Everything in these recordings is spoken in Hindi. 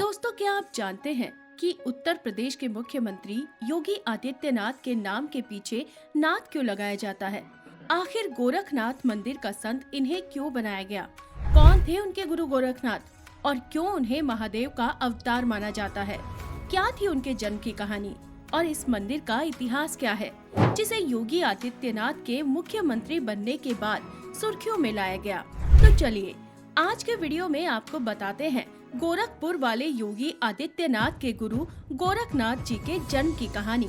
दोस्तों, क्या आप जानते हैं कि उत्तर प्रदेश के मुख्यमंत्री योगी आदित्यनाथ के नाम के पीछे नाथ क्यों लगाया जाता है? आखिर गोरखनाथ मंदिर का संत इन्हें क्यों बनाया गया? कौन थे उनके गुरु गोरखनाथ और क्यों उन्हें महादेव का अवतार माना जाता है? क्या थी उनके जन्म की कहानी और इस मंदिर का इतिहास क्या है, जिसे योगी आदित्यनाथ के मुख्यमंत्री बनने के बाद सुर्खियों में लाया गया? तो चलिए आज के वीडियो में आपको बताते हैं गोरखपुर वाले योगी आदित्यनाथ के गुरु गोरखनाथ जी के जन्म की कहानी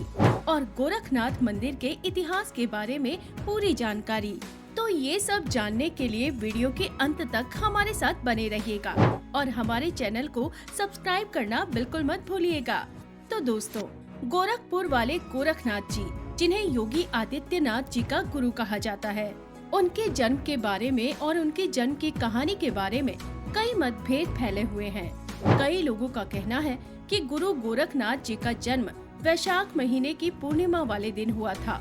और गोरखनाथ मंदिर के इतिहास के बारे में पूरी जानकारी। तो ये सब जानने के लिए वीडियो के अंत तक हमारे साथ बने रहिएगा और हमारे चैनल को सब्सक्राइब करना बिल्कुल मत भूलिएगा। तो दोस्तों, गोरखपुर वाले गोरखनाथ जी, जिन्हें योगी आदित्यनाथ जी का गुरु कहा जाता है, उनके जन्म के बारे में और उनके जन्म की कहानी के बारे में कई मतभेद फैले हुए हैं। कई लोगों का कहना है कि गुरु गोरखनाथ जी का जन्म वैशाख महीने की पूर्णिमा वाले दिन हुआ था।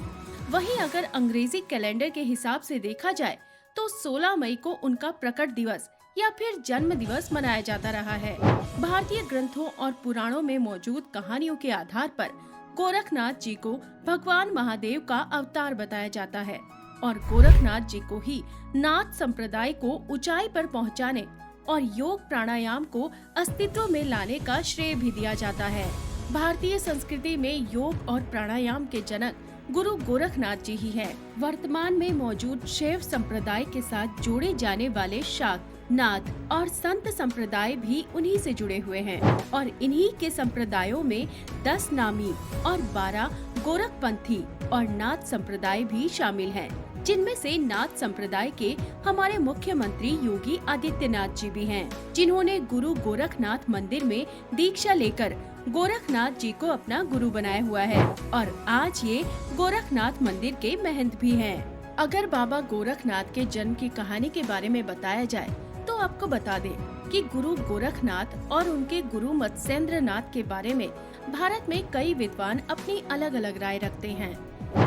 वहीं अगर अंग्रेजी कैलेंडर के हिसाब से देखा जाए तो 16 मई को उनका प्रकट दिवस या फिर जन्म दिवस मनाया जाता रहा है। भारतीय ग्रंथों और पुराणों में मौजूद कहानियों के आधार पर गोरखनाथ जी को भगवान महादेव का अवतार बताया जाता है और गोरखनाथ जी को ही नाथ संप्रदाय को ऊंचाई पर पहुंचाने और योग प्राणायाम को अस्तित्व में लाने का श्रेय भी दिया जाता है। भारतीय संस्कृति में योग और प्राणायाम के जनक गुरु गोरखनाथ जी ही हैं। वर्तमान में मौजूद शैव संप्रदाय के साथ जोड़े जाने वाले शाक्त, नाथ और संत संप्रदाय भी उन्हीं से जुड़े हुए हैं और इन्हीं के संप्रदायों में 10 नामी और 12 गोरखपंथी और नाथ संप्रदाय भी शामिल हैं, जिनमें से नाथ संप्रदाय के हमारे मुख्यमंत्री योगी आदित्यनाथ जी भी हैं, जिन्होंने गुरु गोरखनाथ मंदिर में दीक्षा लेकर गोरखनाथ जी को अपना गुरु बनाया हुआ है और आज ये गोरखनाथ मंदिर के महंत भी हैं। अगर बाबा गोरखनाथ के जन्म की कहानी के बारे में बताया जाए तो आपको बता दें कि गुरु गोरखनाथ और उनके गुरु मत्स्येंद्रनाथ के बारे में भारत में कई विद्वान अपनी अलग अलग राय रखते हैं।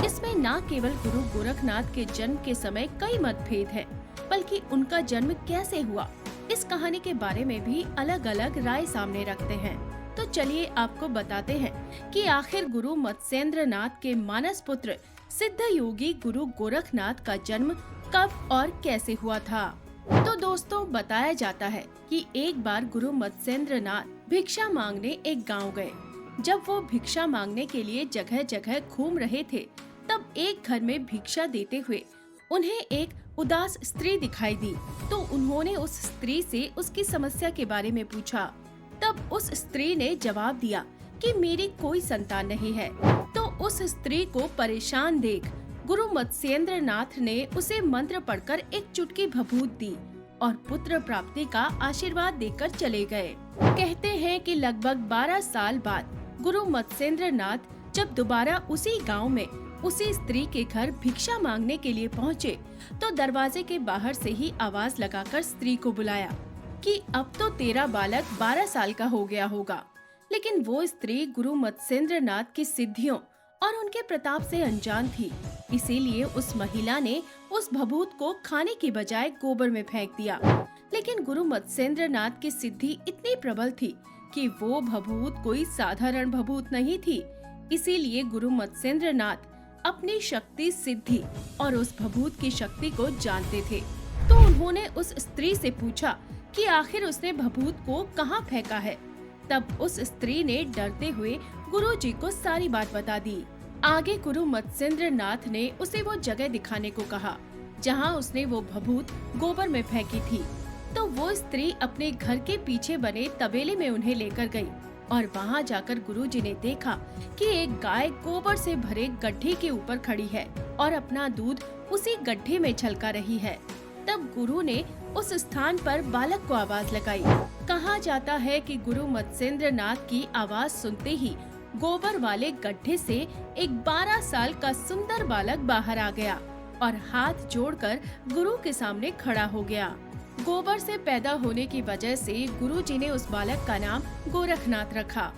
इसमें न केवल गुरु गोरखनाथ के जन्म के समय कई मतभेद हैं, बल्कि उनका जन्म कैसे हुआ इस कहानी के बारे में भी अलग अलग राय सामने रखते हैं। तो चलिए आपको बताते हैं कि आखिर गुरु मत्स्येंद्रनाथ के मानस पुत्र सिद्ध योगी गुरु गोरखनाथ का जन्म कब और कैसे हुआ था। तो दोस्तों, बताया जाता है कि एक बार गुरु मत्स्येंद्रनाथ भिक्षा मांगने एक गांव गए। जब वो भिक्षा मांगने के लिए जगह जगह घूम रहे थे, तब एक घर में भिक्षा देते हुए उन्हें एक उदास स्त्री दिखाई दी। तो उन्होंने उस स्त्री से उसकी समस्या के बारे में पूछा। तब उस स्त्री ने जवाब दिया कि मेरी कोई संतान नहीं है। तो उस स्त्री को परेशान देख गुरु मत्स्येंद्रनाथ ने उसे मंत्र पढ़कर एक चुटकी भभूत दी और पुत्र प्राप्ति का आशीर्वाद देकर चले गए। कहते हैं कि लगभग 12 साल बाद गुरु मत्स्येंद्रनाथ जब दोबारा उसी गांव में उसी स्त्री के घर भिक्षा मांगने के लिए पहुंचे, तो दरवाजे के बाहर से ही आवाज लगाकर स्त्री को बुलाया कि अब तो तेरा बालक 12 साल का हो गया होगा। लेकिन वो स्त्री गुरु मत्स्येंद्रनाथ की सिद्धियों और उनके प्रताप से अनजान थी, इसीलिए उस महिला ने उस भभूत को खाने की बजाय गोबर में फेंक दिया। लेकिन गुरु मत्स्येंद्रनाथ की सिद्धि इतनी प्रबल थी कि वो भभूत कोई साधारण भभूत नहीं थी, इसीलिए गुरु मत्स्येंद्रनाथ अपनी शक्ति, सिद्धि और उस भभूत की शक्ति को जानते थे। तो उन्होंने उस स्त्री से पूछा कि आखिर उसने भभूत को कहाँ फेंका है। तब उस स्त्री ने डरते हुए गुरु जी को सारी बात बता दी। आगे गुरु मत्स्येंद्रनाथ ने उसे वो जगह दिखाने को कहा जहाँ उसने वो भभूत गोबर में फेंकी थी। तो वो स्त्री अपने घर के पीछे बने तबेले में उन्हें लेकर गई और वहाँ जाकर गुरुजी ने देखा कि एक गाय गोबर से भरे गड्ढे के ऊपर खड़ी है और अपना दूध उसी गड्ढे में छलका रही है। तब गुरु ने उस स्थान पर बालक को आवाज लगाई। कहा जाता है कि गुरु मत्स्येंद्रनाथ की आवाज सुनते ही गोबर वाले गड्ढे से एक 12 साल का सुंदर बालक बाहर आ गया और हाथ जोड़कर गुरु के सामने खड़ा हो गया। गोबर से पैदा होने की वजह से गुरुजी ने उस बालक का नाम गोरखनाथ रखा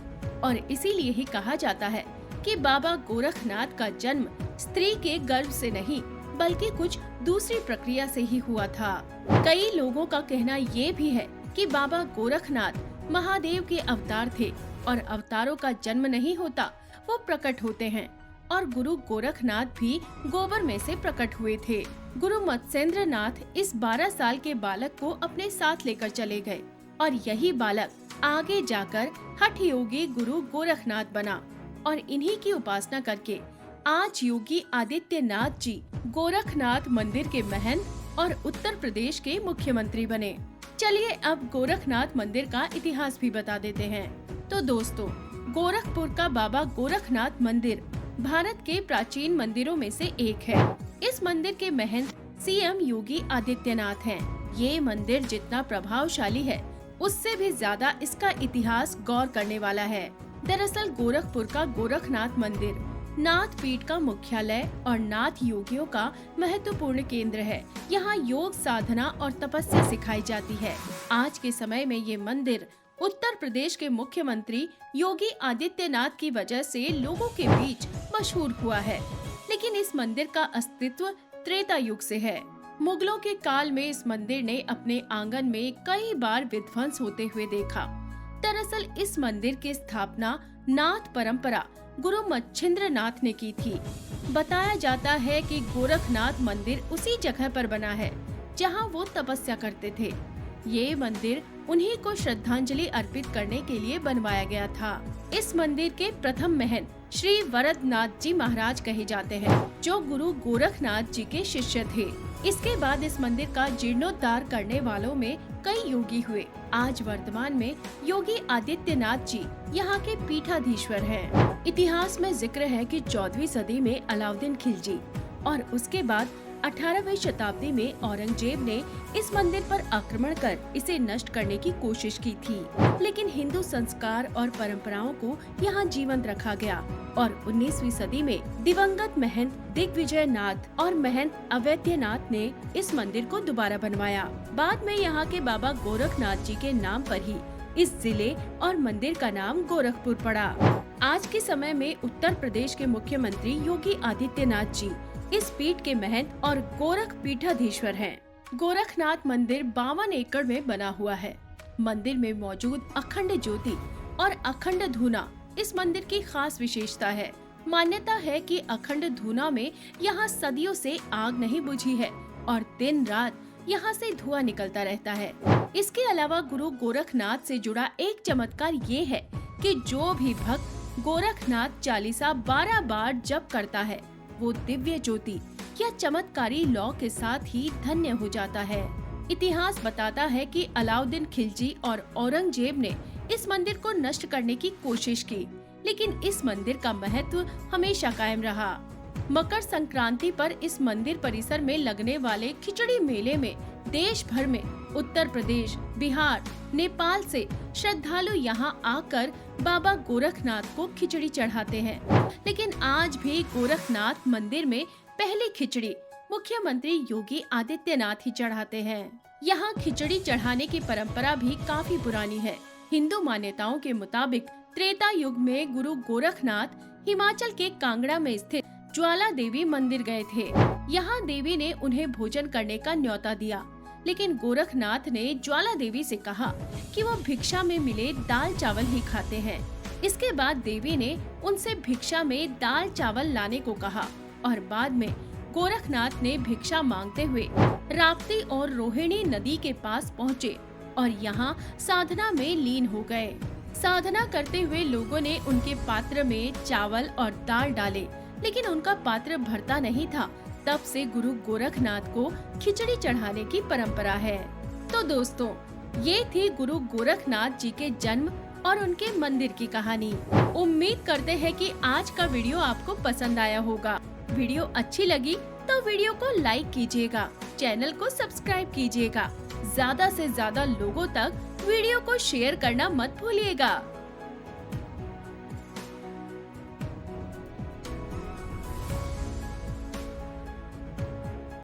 और इसीलिए ही कहा जाता है कि बाबा गोरखनाथ का जन्म स्त्री के गर्भ से नहीं बल्कि कुछ दूसरी प्रक्रिया से ही हुआ था। कई लोगों का कहना ये भी है कि बाबा गोरखनाथ महादेव के अवतार थे और अवतारों का जन्म नहीं होता, वो प्रकट होते हैं। और गुरु गोरखनाथ भी गोबर में से प्रकट हुए थे। गुरु मत्स्येंद्र नाथ इस 12 साल के बालक को अपने साथ लेकर चले गए और यही बालक आगे जाकर हठ योगी गुरु गोरखनाथ बना और इन्हीं की उपासना करके आज योगी आदित्यनाथ जी गोरखनाथ मंदिर के महंत और उत्तर प्रदेश के मुख्यमंत्री बने। चलिए अब गोरखनाथ मंदिर का इतिहास भी बता देते हैं। तो दोस्तों, गोरखपुर का बाबा गोरखनाथ मंदिर भारत के प्राचीन मंदिरों में से एक है। इस मंदिर के महंत सीएम योगी आदित्यनाथ हैं। ये मंदिर जितना प्रभावशाली है, उससे भी ज्यादा इसका इतिहास गौर करने वाला है। दरअसल गोरखपुर का गोरखनाथ मंदिर नाथ पीठ का मुख्यालय और नाथ योगियों का महत्वपूर्ण केंद्र है। यहाँ योग साधना और तपस्या सिखाई जाती है। आज के समय में ये मंदिर उत्तर प्रदेश के मुख्यमंत्री योगी आदित्यनाथ की वजह से लोगों के बीच मशहूर हुआ है। लेकिन इस मंदिर का अस्तित्व त्रेता युग से है। मुगलों के काल में इस मंदिर ने अपने आंगन में कई बार विध्वंस होते हुए देखा। दरअसल इस मंदिर की स्थापना नाथ परंपरा गुरु मच्छिंद्र नाथ ने की थी। बताया जाता है कि गोरखनाथ मंदिर उसी जगह पर बना है जहां वो तपस्या करते थे। ये मंदिर उन्हीं को श्रद्धांजलि अर्पित करने के लिए बनवाया गया था। इस मंदिर के प्रथम महंत श्री वरदनाथ जी महाराज कहे जाते हैं, जो गुरु गोरखनाथ जी के शिष्य थे। इसके बाद इस मंदिर का जीर्णोद्धार करने वालों में कई योगी हुए। आज वर्तमान में योगी आदित्यनाथ जी यहाँ के पीठाधीश्वर हैं। इतिहास में जिक्र है कि 14वीं सदी में अलाउद्दीन खिलजी और उसके बाद 18वीं शताब्दी में औरंगजेब ने इस मंदिर पर आक्रमण कर इसे नष्ट करने की कोशिश की थी। लेकिन हिंदू संस्कार और परंपराओं को यहाँ जीवंत रखा गया और 19वीं सदी में दिवंगत महंत दिग्विजय नाथ और महंत अवैद्यनाथ ने इस मंदिर को दोबारा बनवाया। बाद में यहाँ के बाबा गोरखनाथ जी के नाम पर ही इस जिले और मंदिर का नाम गोरखपुर पड़ा। आज के समय में उत्तर प्रदेश के मुख्यमंत्री योगी आदित्यनाथ जी इस पीठ के महंत और गोरख पीठाधीश्वर हैं। गोरखनाथ मंदिर 52 एकड़ में बना हुआ है। मंदिर में मौजूद अखंड ज्योति और अखंड धूना इस मंदिर की खास विशेषता है। मान्यता है कि अखंड धूना में यहाँ सदियों से आग नहीं बुझी है और दिन रात यहाँ से धुआं निकलता रहता है। इसके अलावा गुरु गोरखनाथ से जुड़ा एक चमत्कार ये है कि जो भी भक्त गोरखनाथ चालीसा 12 बार जप करता है, वो दिव्य ज्योति या चमत्कारी लौ के साथ ही धन्य हो जाता है। इतिहास बताता है कि अलाउद्दीन खिलजी और औरंगजेब ने इस मंदिर को नष्ट करने की कोशिश की, लेकिन इस मंदिर का महत्व हमेशा कायम रहा। मकर संक्रांति पर इस मंदिर परिसर में लगने वाले खिचड़ी मेले में देश भर में उत्तर प्रदेश, बिहार, नेपाल से श्रद्धालु यहाँ आकर बाबा गोरखनाथ को खिचड़ी चढ़ाते हैं। लेकिन आज भी गोरखनाथ मंदिर में पहली खिचड़ी मुख्यमंत्री योगी आदित्यनाथ ही चढ़ाते हैं। यहाँ खिचड़ी चढ़ाने की परंपरा भी काफी पुरानी है। हिंदू मान्यताओं के मुताबिक त्रेता युग में गुरु गोरखनाथ हिमाचल के कांगड़ा में स्थित ज्वाला देवी मंदिर गए थे। यहाँ देवी ने उन्हें भोजन करने का न्योता दिया, लेकिन गोरखनाथ ने ज्वाला देवी से कहा कि वो भिक्षा में मिले दाल चावल ही खाते हैं। इसके बाद देवी ने उनसे भिक्षा में दाल चावल लाने को कहा और बाद में गोरखनाथ ने भिक्षा मांगते हुए राप्ती और रोहिणी नदी के पास पहुँचे और यहाँ साधना में लीन हो गए। साधना करते हुए लोगों ने उनके पात्र में चावल और दाल डाले, लेकिन उनका पात्र भरता नहीं था। तब से गुरु गोरखनाथ को खिचड़ी चढ़ाने की परंपरा है। तो दोस्तों, ये थी गुरु गोरखनाथ जी के जन्म और उनके मंदिर की कहानी। उम्मीद करते हैं कि आज का वीडियो आपको पसंद आया होगा। वीडियो अच्छी लगी तो वीडियो को लाइक कीजिएगा, चैनल को सब्सक्राइब कीजिएगा, ज्यादा से ज्यादा लोगों तक वीडियो को शेयर करना मत भूलिएगा।